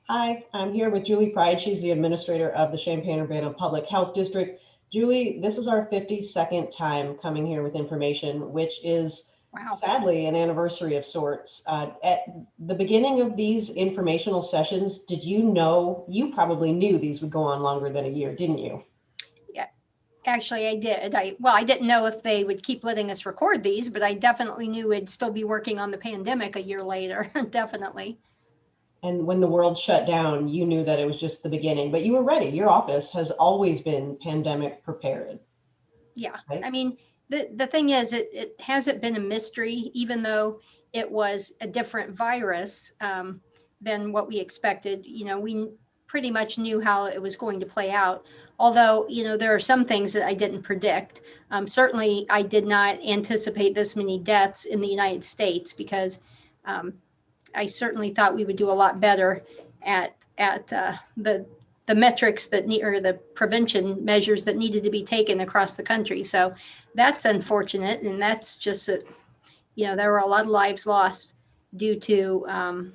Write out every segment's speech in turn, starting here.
Hi, I'm here with Julie Pryde. She's the administrator of the Champaign-Urbana Public Health District. Julie, this is our 52nd time coming here with information, which is Wow. sadly an anniversary of sorts. At the beginning of these informational sessions, did you know, you probably knew these would go on longer than a year, didn't you? Yeah, actually, I did. I didn't know if they would keep letting us record these, but I definitely knew we'd still be working on the pandemic a year later. Definitely. And when the world shut down, you knew that it was just the beginning, but you were ready. Your office has always been pandemic prepared, Yeah. right? I mean, the thing is, it hasn't been a mystery, even though it was a different virus than what we expected. We pretty much knew how it was going to play out. Although, there are some things that I didn't predict. Certainly, I did not anticipate this many deaths in the United States because um, I certainly thought we would do a lot better at the metrics that need, or the prevention measures that needed to be taken across the country. So that's unfortunate, and that's just that there were a lot of lives lost due to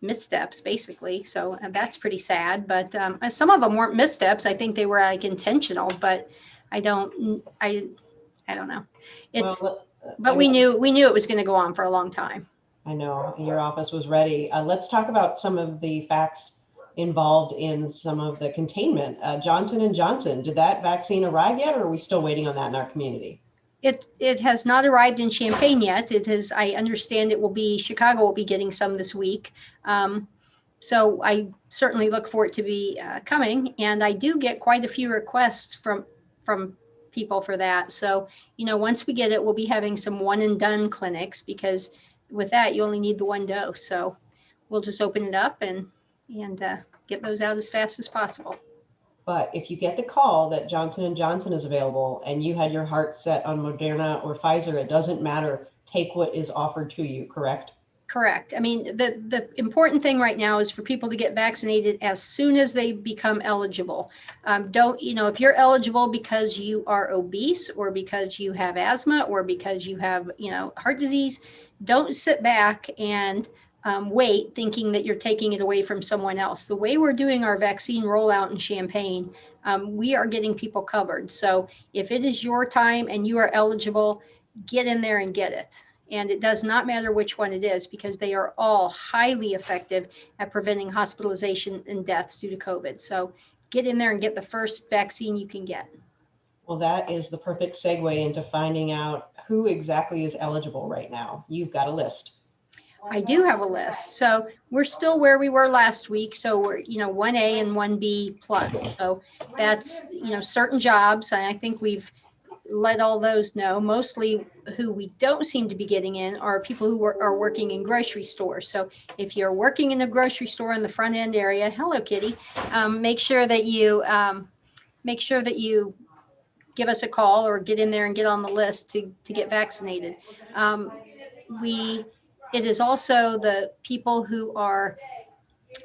missteps, basically. So that's pretty sad. But some of them weren't missteps. I think they were like intentional, but I don't I I don't know. It's Well, but we knew it was going to go on for a long time. I know your office was ready. Let's talk about some of the facts involved in some of the containment. Johnson and Johnson, did that vaccine arrive yet, or are we still waiting on that in our community? It has not arrived in Champaign yet. It is. I understand it will be Chicago will be getting some this week. So I certainly look for it to be coming, and I do get quite a few requests from people for that. So once we get it, we'll be having some one and done clinics because with that you only need the one dose. So we'll just open it up and get those out as fast as possible. But if you get the call that Johnson and Johnson is available and you had your heart set on Moderna or Pfizer, it doesn't matter. Take what is offered to you, correct? Correct. I mean, the important thing right now is for people to get vaccinated as soon as they become eligible. Don't, if you're eligible because you are obese or because you have asthma or because you have, heart disease, don't sit back and wait thinking that you're taking it away from someone else. The way we're doing our vaccine rollout in Champaign, we are getting people covered. So if it is your time and you are eligible, get in there and get it. And it does not matter which one it is because they are all highly effective at preventing hospitalization and deaths due to COVID. So get in there and get the first vaccine you can get. Well, that is the perfect segue into finding out who exactly is eligible right now. You've got a list. I do have a list. So we're still where we were last week. So we're, 1A and 1B plus. So that's, certain jobs. And I think we've let all those know. Mostly who we don't seem to be getting in are people who are working in grocery stores. So if you're working in a grocery store in the front end area, hello Kitty, make sure that you give us a call or get in there and get on the list to get vaccinated. We It is also the people who are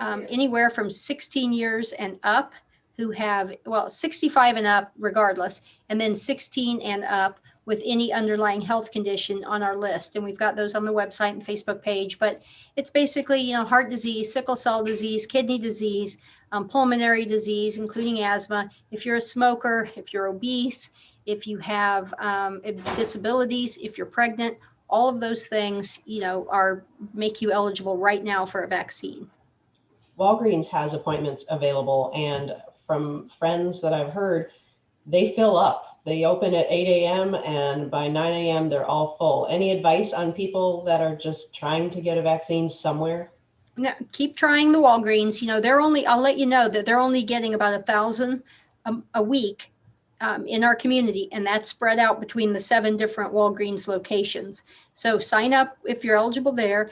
anywhere from 16 years and up who have, 65 and up regardless, and then 16 and up with any underlying health condition on our list. And we've got those on the website and Facebook page, but it's basically, heart disease, sickle cell disease, kidney disease, pulmonary disease, including asthma. If you're a smoker, if you're obese, if you have disabilities, if you're pregnant, all of those things, are make you eligible right now for a vaccine. Walgreens has appointments available, and from friends that I've heard, they fill up. They open at 8 a.m. and by 9 a.m. they're all full. Any advice on people that are just trying to get a vaccine somewhere? No, keep trying the Walgreens. I'll let you know that they're only getting about 1,000 a week in our community, and that's spread out between the 7 different Walgreens locations. So sign up if you're eligible there.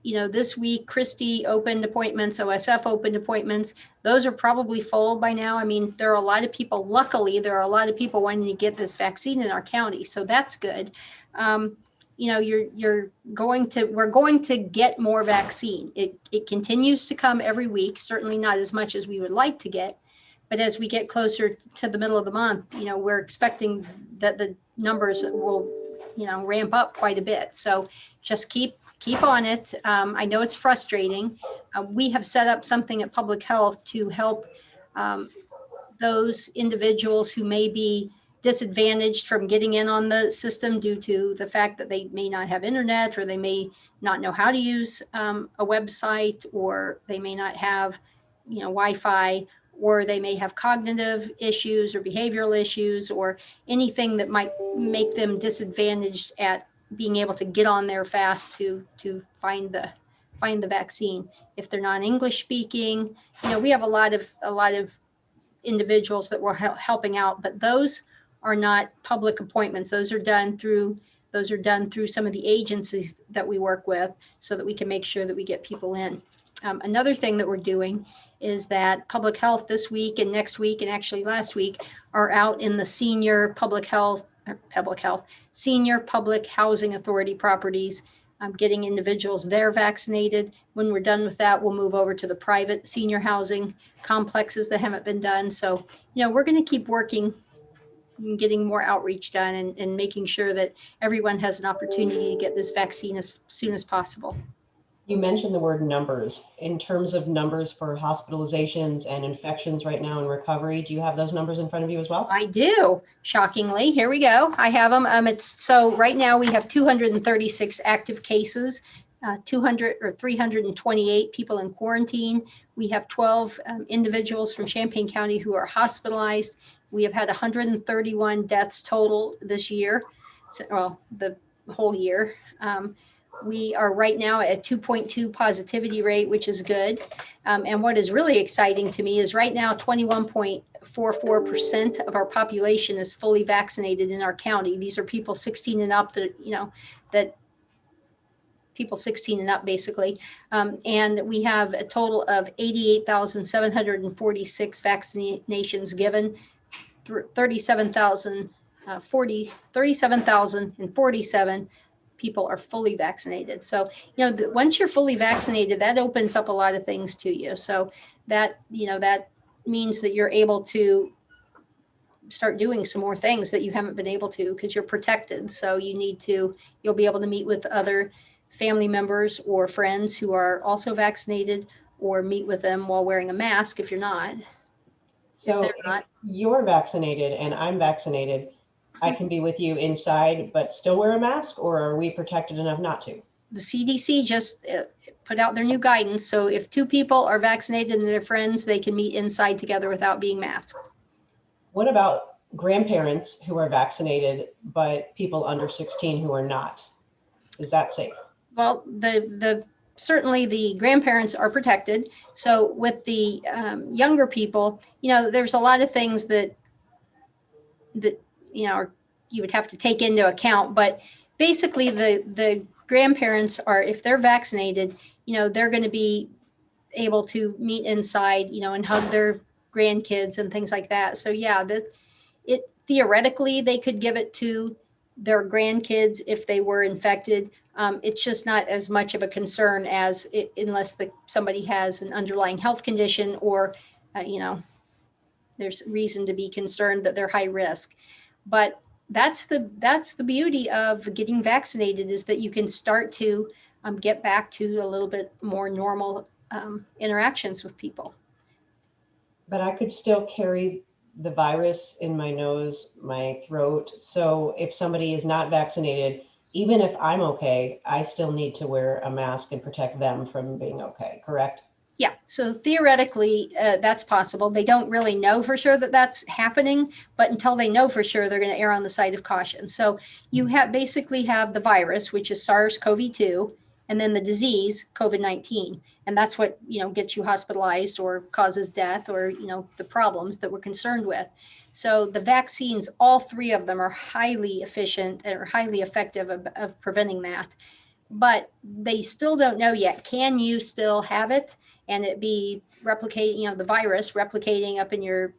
This week, Christie opened appointments, OSF opened appointments. Those are probably full by now. I mean, there are a lot of people, luckily, there are a lot of people wanting to get this vaccine in our county. So that's good. We're going to get more vaccine. It continues to come every week, certainly not as much as we would like to get. But as we get closer to the middle of the month, we're expecting that the numbers will, ramp up quite a bit. So just keep on it. I know it's frustrating. We have set up something at Public Health to help those individuals who may be disadvantaged from getting in on the system due to the fact that they may not have internet, or they may not know how to use a website, or they may not have, Wi-Fi, or they may have cognitive issues or behavioral issues, or anything that might make them disadvantaged at being able to get on there fast to find the vaccine. If they're not English speaking, we have a lot of individuals that we're helping out, but those are not public appointments. Those are done through some of the agencies that we work with, so that we can make sure that we get people in. Another thing that we're doing is that Public Health this week and next week, and actually last week, are out in the senior senior public housing authority properties, getting individuals there vaccinated. When we're done with that, we'll move over to the private senior housing complexes that haven't been done. So, we're going to keep working and getting more outreach done, and making sure that everyone has an opportunity to get this vaccine as soon as possible. You mentioned the word numbers. In terms of numbers for hospitalizations and infections right now in recovery, do you have those numbers in front of you as well? I do. Shockingly, here we go. I have them. So right now we have 236 active cases, 328 people in quarantine. We have 12 individuals from Champaign County who are hospitalized. We have had 131 deaths total this year, the whole year. We are right now at a 2.2 positivity rate, which is good. And what is really exciting to me is right now 21.44% of our population is fully vaccinated in our county. These are people 16 and up people 16 and up basically. And we have a total of 88,746 vaccinations given, 37,047 people are fully vaccinated. So, once you're fully vaccinated, that opens up a lot of things to you. So that means that you're able to start doing some more things that you haven't been able to, because you're protected. So you'll be able to meet with other family members or friends who are also vaccinated, or meet with them while wearing a mask if you're not. So if you're vaccinated and I'm vaccinated, I can be with you inside, but still wear a mask, or are we protected enough not to? The CDC just put out their new guidance. So if two people are vaccinated and they're friends, they can meet inside together without being masked. What about grandparents who are vaccinated, but people under 16 who are not? Is that safe? Well, certainly the grandparents are protected. So with the younger people, there's a lot of things that you would have to take into account. But basically the grandparents are, if they're vaccinated, they're going to be able to meet inside, and hug their grandkids and things like that. So yeah, theoretically they could give it to their grandkids if they were infected. It's just not as much of a concern as unless somebody has an underlying health condition, or there's reason to be concerned that they're high risk. But that's the beauty of getting vaccinated, is that you can start to get back to a little bit more normal interactions with people. But I could still carry the virus in my nose, my throat. So if somebody is not vaccinated, even if I'm okay, I still need to wear a mask and protect them from being okay, correct? Yeah, so theoretically, that's possible. They don't really know for sure that that's happening, but until they know for sure, they're going to err on the side of caution. So you basically have the virus, which is SARS-CoV-2, and then the disease, COVID-19. And that's what, gets you hospitalized or causes death, or, the problems that we're concerned with. So the vaccines, all three of them, are highly efficient or highly effective of preventing that. But they still don't know yet. Can you still have it and it be replicating, the virus replicating up in your,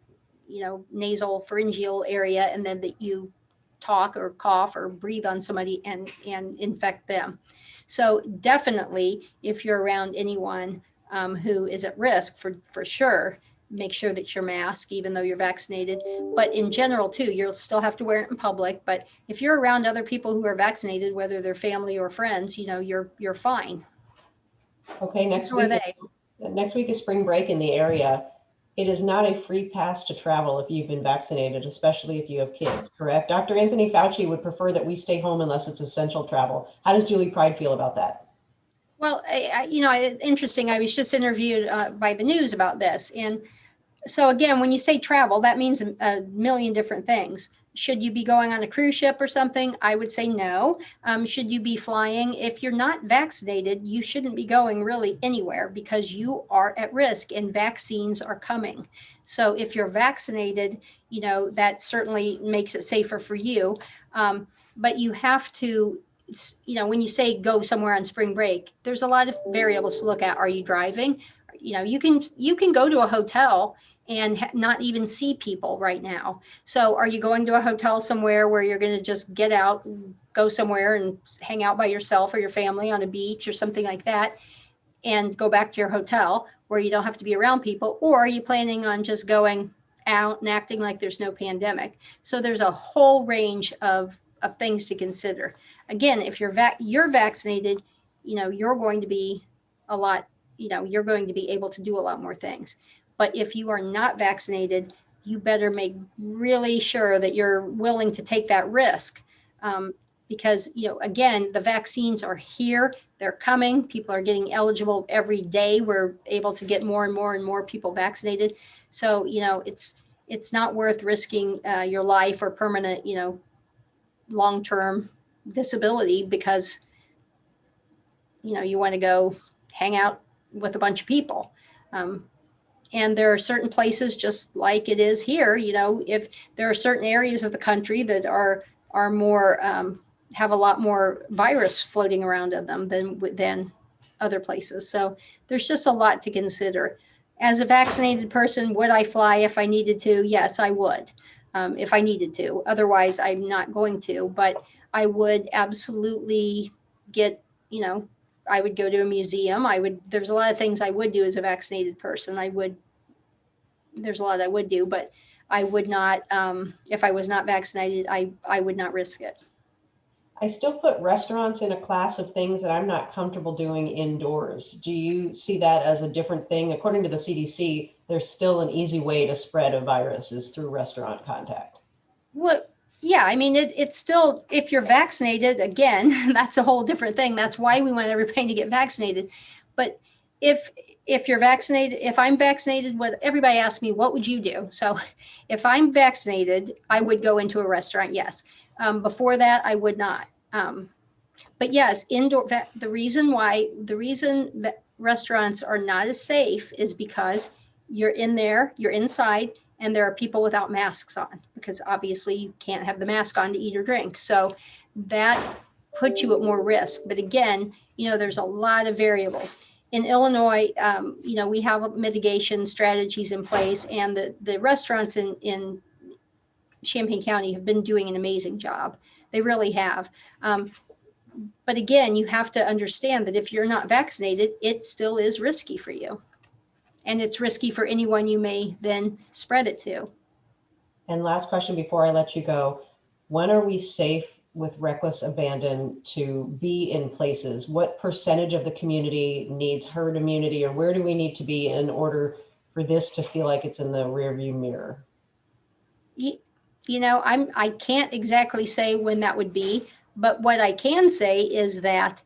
nasal pharyngeal area, and then that you talk or cough or breathe on somebody and infect them? So definitely, if you're around anyone who is at risk, for sure, make sure that you're masked, even though you're vaccinated. But in general too, you'll still have to wear it in public. But if you're around other people who are vaccinated, whether they're family or friends, you're fine. Okay, So are they. next week is spring break in the area. It is not a free pass to travel if you've been vaccinated, especially if you have kids, correct? Dr. Anthony Fauci would prefer that we stay home unless it's essential travel. How does Julie Pryde feel about that? Well, interesting. I was just interviewed by the news about this. And so again, when you say travel, that means a million different things. Should you be going on a cruise ship or something? I would say no. Should you be flying? If you're not vaccinated, you shouldn't be going really anywhere because you are at risk and vaccines are coming. So if you're vaccinated, that certainly makes it safer for you. But you have to, when you say go somewhere on spring break, there's a lot of variables to look at. Are you driving? You can go to a hotel and not even see people right now. So are you going to a hotel somewhere where you're going to just get out, go somewhere and hang out by yourself or your family on a beach or something like that and go back to your hotel where you don't have to be around people? Or are you planning on just going out and acting like there's no pandemic? So there's a whole range of things to consider. Again, if you're vaccinated, you're going to be you're going to be able to do a lot more things. But if you are not vaccinated, you better make really sure that you're willing to take that risk. Because, again, the vaccines are here, they're coming, people are getting eligible every day. We're able to get more and more and more people vaccinated. So, it's not worth risking your life or permanent, long-term disability because, you want to go hang out with a bunch of people. And there are certain places, just like it is here, if there are certain areas of the country that are more, have a lot more virus floating around in them than other places. So there's just a lot to consider. As a vaccinated person, would I fly if I needed to? Yes, I would, if I needed to. Otherwise, I'm not going to. But I would absolutely get, I would go to a museum. There's a lot of things I would do as a vaccinated person. There's a lot I would do, but I would not, if I was not vaccinated, I would not risk it. I still put restaurants in a class of things that I'm not comfortable doing indoors. Do you see that as a different thing? According to the CDC, there's still an easy way to spread a virus is through restaurant contact. Well, yeah, I mean, it's still, if you're vaccinated, again, that's a whole different thing. That's why we want everybody to get vaccinated. But if you're vaccinated, if I'm vaccinated, everybody asks me, what would you do? So if I'm vaccinated, I would go into a restaurant. Yes. Before that, I would not. But yes, indoor, the reason that restaurants are not as safe is because you're in there, you're inside, and there are people without masks on, because obviously you can't have the mask on to eat or drink. So that puts you at more risk. But again, there's a lot of variables. In Illinois, we have mitigation strategies in place, and the restaurants in Champaign County have been doing an amazing job. They really have. But again, you have to understand that if you're not vaccinated, it still is risky for you. And it's risky for anyone you may then spread it to. And last question before I let you go. When are we safe with reckless abandon to be in places? What percentage of the community needs herd immunity, or where do we need to be in order for this to feel like it's in the rearview mirror? I can't exactly say when that would be, but what I can say is that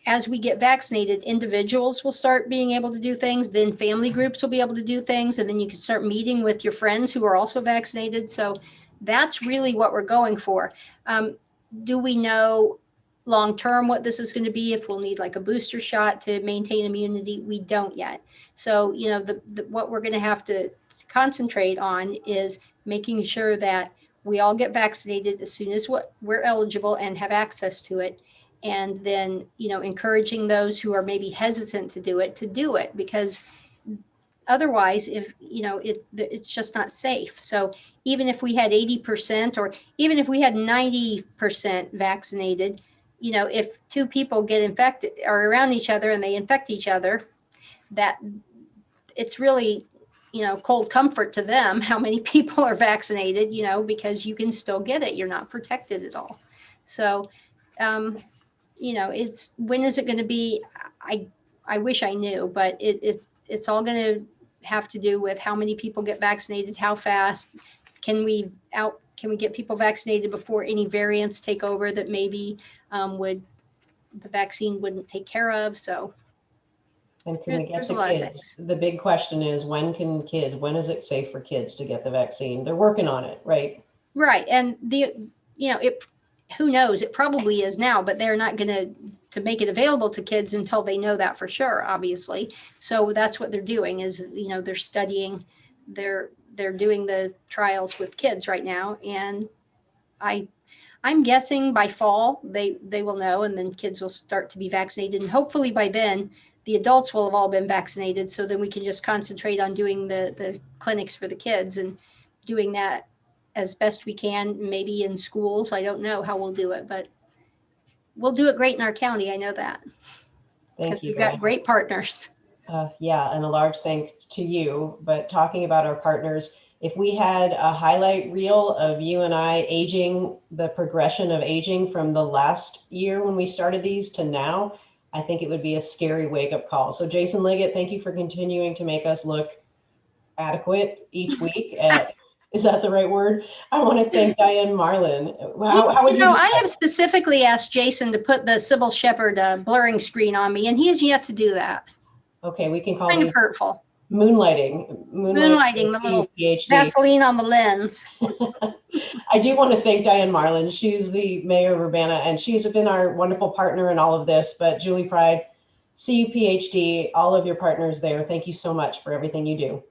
as we get vaccinated, individuals will start being able to do things, then family groups will be able to do things, and then you can start meeting with your friends who are also vaccinated. So that's really what we're going for. Do we know long-term what this is going to be, if we'll need like a booster shot to maintain immunity? We don't yet. So, what we're going to have to concentrate on is making sure that we all get vaccinated as soon as we're eligible and have access to it. And then, encouraging those who are maybe hesitant to do it, because otherwise, if, it's just not safe. So even if we had 80%, or even if we had 90% vaccinated, if two people get infected or around each other and they infect each other, that it's really, cold comfort to them how many people are vaccinated, because you can still get it. You're not protected at all. So, it's, when is it going to be? I wish I knew, but it's all going to have to do with how many people get vaccinated, how fast can we get people vaccinated before any variants take over that maybe the vaccine wouldn't take care of. So, and can we get there's a the lot of kids? things. The big question is, when is it safe for kids to get the vaccine? They're working on it, right? Right. And who knows, it probably is now, but they're not going to make it available to kids until they know that for sure, obviously. So that's what they're doing is, they're studying, they're doing the trials with kids right now. And I'm guessing by fall they will know, and then kids will start to be vaccinated. And hopefully by then the adults will have all been vaccinated. So then we can just concentrate on doing the clinics for the kids and doing that as best we can, maybe in schools. I don't know how we'll do it, but we'll do it great in our county. I know that, because Thank you. we've got great partners. Yeah, and a large thanks to you. But talking about our partners, if we had a highlight reel of you and I aging, the progression of aging from the last year when we started these to now, I think it would be a scary wake-up call. So Jason Liggett, thank you for continuing to make us look adequate each week. Is that the right word? I want to thank Diane Marlin. How would you I have specifically asked Jason to put the Sybil Shepherd blurring screen on me, and he has yet to do that. Okay, we can call Kind it of hurtful. Moonlighting, the little PhD. Vaseline on the lens. I do want to thank Diane Marlin. She's the mayor of Urbana, and she's been our wonderful partner in all of this. But Julie Pryde, CU PhD, all of your partners there, thank you so much for everything you do.